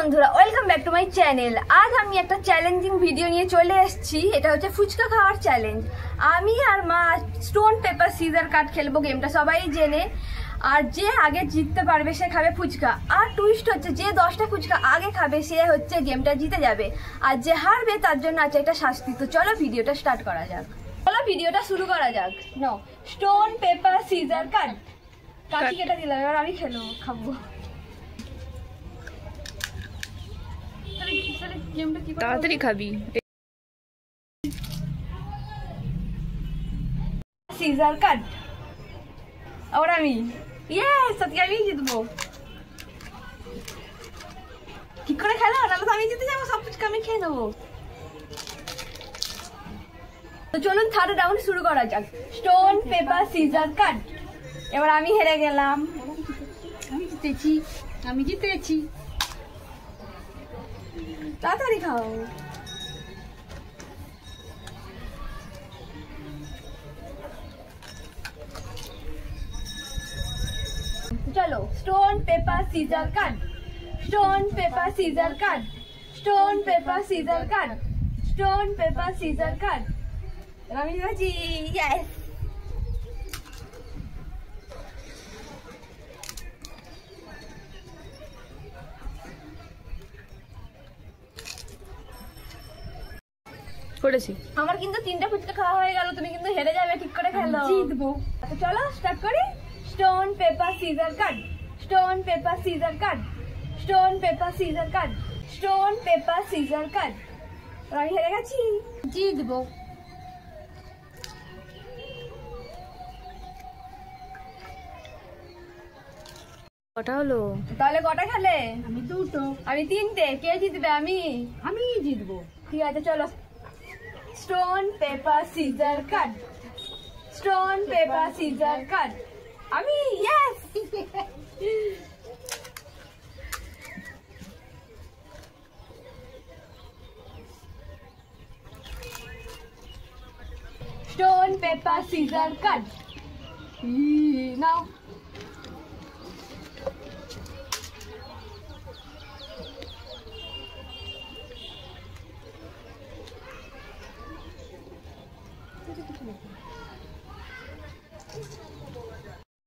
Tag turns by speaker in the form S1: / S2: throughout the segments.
S1: বন্ধুরা, welcome back to my channel. আজ আমি একটা চ্যালেঞ্জিং ভিডিও নিয়ে চলে এসেছি। এটা হচ্ছে ফুচকা খাওয়ার চ্যালেঞ্জ। আমি আর মা স্টোন পেপার সিজার কাট খেলবো। গেমটা সবাই জেনে। আর যে আগে জিততে পারবে সে খাবে ফুচকা। আর টুইস্ট হচ্ছে যে 10টা ফুচকা আগে খাবে সে হচ্ছে গেমটা জিতে যাবে। আর যে হারবে তার জন্য আছে একটা শাস্তি। তো চলো ভিডিওটা স্টার্ট করা যাক। চলো ভিডিওটা শুরু করা যাক। নো, স্টোন পেপার সিজার কাট। কাঠি কেটে দিলাম, এবার আমি খাবো।
S2: তাড়াতাড়ি খাবি।
S1: সিজার কাট। আর আমি ইয়েস, আজকে আমি জিতবো। কি করে খেলো? নাহলে তো আমি জিতে যাবো, সব কিছু আমি খেয়ে নেবো। তো চলুন থার্ড রাউন্ড শুরু করা যাক। স্টোন পেপার সিজার কাট। এবার আমি হেরে গেলাম। আমি জিতেছি। তাড়াতাড়ি খাও। চলো, স্টোন পেপার সিজার কাট। স্টোন পেপার সিজার কাট। স্টোন পেপার সিজার কাট। স্টোন পেপার সিজার কাট। আমি জিতেছি। ইয়েস।
S2: করেছি।
S1: আমার কিন্তু 3টা ফুচকা খাওয়া হয়ে গেল। তুমি কিন্তু হেরে যাবে। ঠিক করে খেলো। জিতবো। আচ্ছা চলো স্টার্ট করি। স্টোন পেপার সিজার কাট। স্টোন পেপার সিজার কাট। স্টোন পেপার সিজার কাট। স্টোন পেপার সিজার কাট। আমি হেরে গেছি। জিতবো।
S2: কটা হলো?
S1: তাহলে কটা খেলে?
S2: আমি দুটো।
S1: আমি 3টে। কে জিতবে? আমি
S2: জিতবো।
S1: ঠিক আছে চলো। স্টোন পেপার সিজার কাট। স্টোন পেপার সিজার কাট। আমি ইয়েস। স্টোন পেপার সিজার কাট। নাও।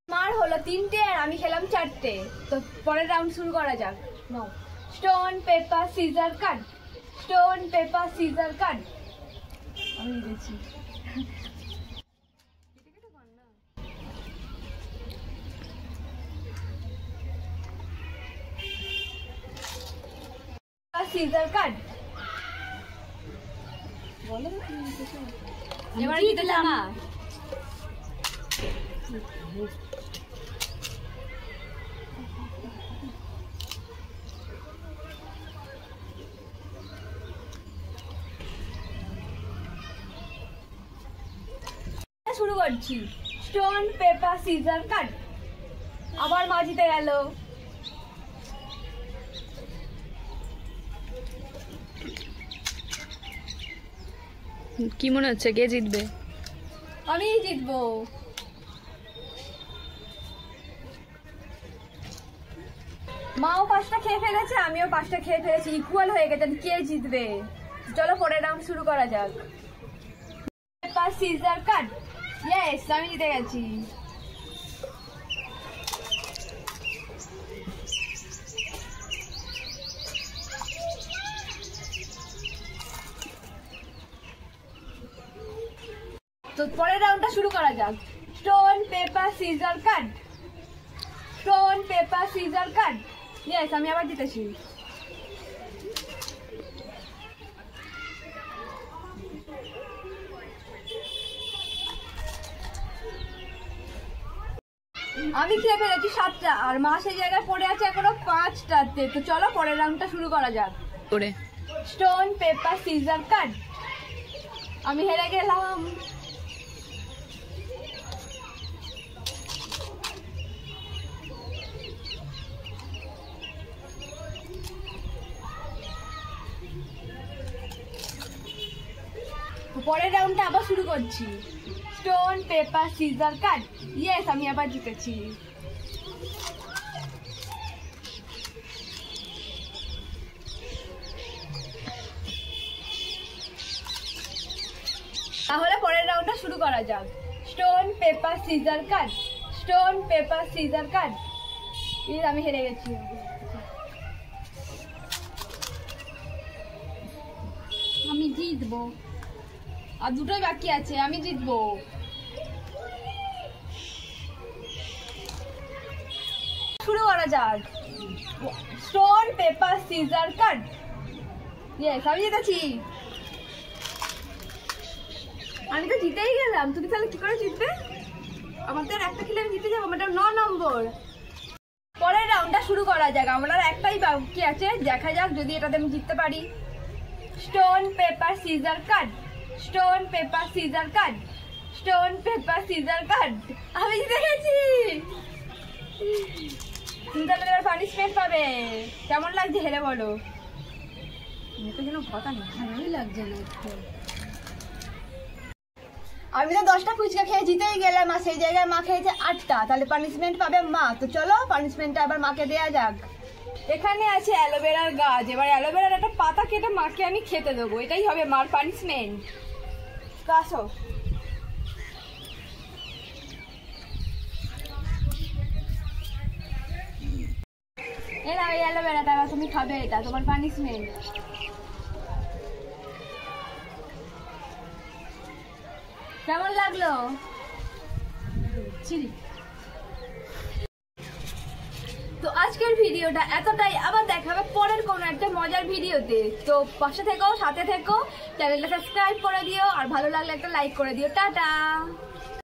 S1: মার হলো 3টে আর আমি খেলাম 4টে। তো পরের রাউন্ড শুরু করা যাক। নাও। স্টোন পেপার সিজার কাট। স্টোন পেপার সিজার কাট। আমি জিতেছি। সিজার কাট। এবার জিতলাম। শুরু করছি। স্টোন পেপার সিজার কাট। আবার মা জিতে গেল।
S2: কি মনে হচ্ছে কে জিতবে?
S1: আমি জিতবো। মাও 5টা খেয়ে ফেলেছে, আমিও 5টা খেয়ে ফেলেছি। ইকুয়াল হয়ে গেছে। কে জিতবে? চলো পরের রাউন্ড শুরু করা যাক। পেপার সিজার কাট। ইয়েস, আমি জিতে গেছি। তো পরের রাউন্ডটা শুরু করা যাক। স্টোন পেপার সিজার কাট। স্টোন পেপার সিজার কাট। ইয়েস, আমি আবার জিতেছি। আমি খেয়ে ফেলেছি 7টা আর মা সেই জায়গায় পড়ে আছে এখনো 5টাতে। তো চলো পরের রাউন্ডটা শুরু করা যাক।
S2: করে
S1: স্টোন পেপার সিজার কাট। আমি হেরে গেলাম। পরের রাউন্ডটা আবার শুরু করছি। স্টোন পেপার সিজার কাট। ইয়েস, আমি আবার জিতেছি। তাহলে পরের রাউন্ডটা শুরু করা যাক। স্টোন পেপার সিজার কাট, স্টোন পেপার সিজার কাট। আমি হেরে গেছি। আমি জিতবো, আর দুটোই বাকি আছে, আমি জিতবো। শুরু করা যাক। স্টোন পেপার সিজার কাট। ইয়েস, আমি জিতেছি। আমি তো জিতেই গেলাম, তুমি তাহলে কি করে জিতবে? আমাদের একটা খেলে আমি জিতে যাবো, আমার 9 নম্বর। পরের রাউন্ডটা শুরু করা যাক। আমার একটাই বাকি আছে, দেখা যাক যদি এটাতে আমি জিততে পারি। স্টোন পেপার সিজার কাট, স্টোন পেপার সিজার কাট, স্টোন পেপার সিজার কাট। আমি জিতে গেছি। তুমি তাহলে এবার পানিশমেন্ট পাবে। কেমন লাগছে হেরে বলো? তো যেন কথা নেই, ভালোই লাগছে না। আমি তো 10টা ফুচকা খেয়ে জিতেই গেলাম, আর সেই জায়গায় মা খেয়েছে 8টা। তাহলে পানিশমেন্ট পাবে মা। তো চলো পানিশমেন্টটা আবার মাকে দেয়া যাক। এখানে আছে অ্যালোভেরার গাছ, এবার অ্যালোভেরার একটা পাতা কেটে মাকে আমি খেতে দেবো, এটাই হবে মার পানিশমেন্ট। আসো। এরা ওই অ্যালোভেরা, তারা তুমি খাবে, এটা তোমার পানিশমেন্ট। কেমন লাগলো? তো আজকের ভিডিওটা এতটাই, আবার দেখা হবে পরের কোনো একটা মজার ভিডিওতে। তো পাশে থেকো, সাথে থেকো, চ্যানেলটা সাবস্ক্রাইব করে দিও, আর ভালো লাগলে একটা লাইক করে দিও। টাটা।